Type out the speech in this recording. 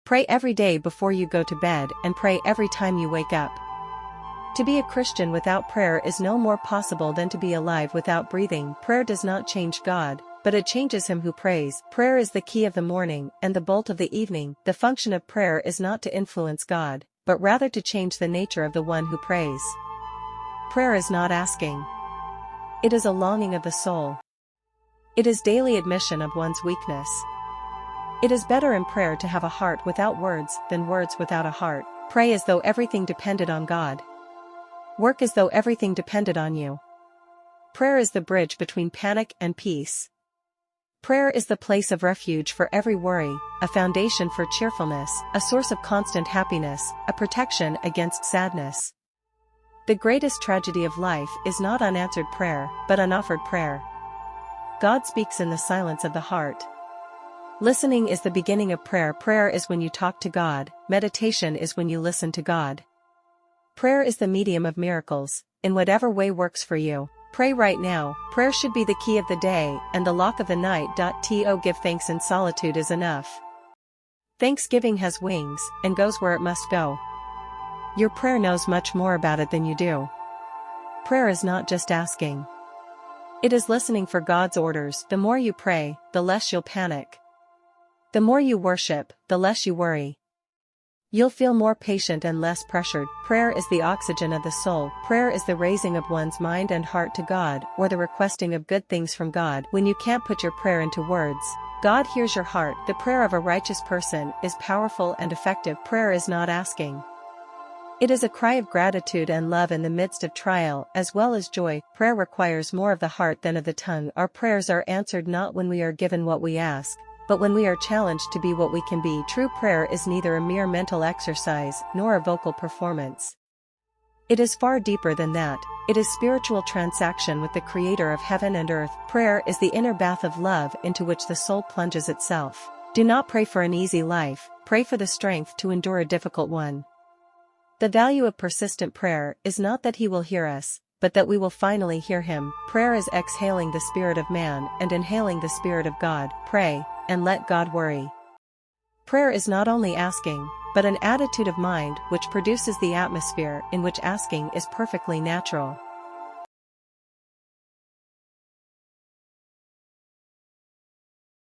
Pray every day before you go to bed and pray every time you wake up. To be a Christian without prayer is no more possible than to be alive without breathing. Prayer does not change God, but it changes him who prays. Prayer is the key of the morning and the bolt of the evening. The function of prayer is not to influence God, but rather to change the nature of the one who prays. Prayer is not asking. It is a longing of the soul. It is daily admission of one's weakness. It is better in prayer to have a heart without words than words without a heart. Pray as though everything depended on God. Work as though everything depended on you. Prayer is the bridge between panic and peace. Prayer is the place of refuge for every worry, a foundation for cheerfulness, a source of constant happiness, a protection against sadness. The greatest tragedy of life is not unanswered prayer, but unoffered prayer. God speaks in the silence of the heart. Listening is the beginning of prayer. Prayer is when you talk to God. Meditation is when you listen to God. Prayer is the medium of miracles, in whatever way works for you. Pray right now. Prayer should be the key of the day and the lock of the night. To give thanks in solitude is enough. Thanksgiving has wings and goes where it must go. Your prayer knows much more about it than you do. Prayer is not just asking. It is listening for God's orders. The more you pray, the less you'll panic. The more you worship, the less you worry. You'll feel more patient and less pressured. Prayer is the oxygen of the soul. Prayer is the raising of one's mind and heart to God, or the requesting of good things from God. When you can't put your prayer into words, God hears your heart. The prayer of a righteous person is powerful and effective. Prayer is not asking. It is a cry of gratitude and love in the midst of trial as well as joy. Prayer requires more of the heart than of the tongue. Our prayers are answered not when we are given what we ask, but when we are challenged to be what we can be. True prayer is neither a mere mental exercise nor a vocal performance. It is far deeper than that. It is spiritual transaction with the Creator of heaven and earth. Prayer is the inner bath of love into which the soul plunges itself. Do not pray for an easy life, pray for the strength to endure a difficult one. The value of persistent prayer is not that He will hear us, but that we will finally hear Him. Prayer is exhaling the spirit of man and inhaling the spirit of God. Pray, and let God worry. Prayer is not only asking, but an attitude of mind which produces the atmosphere in which asking is perfectly natural.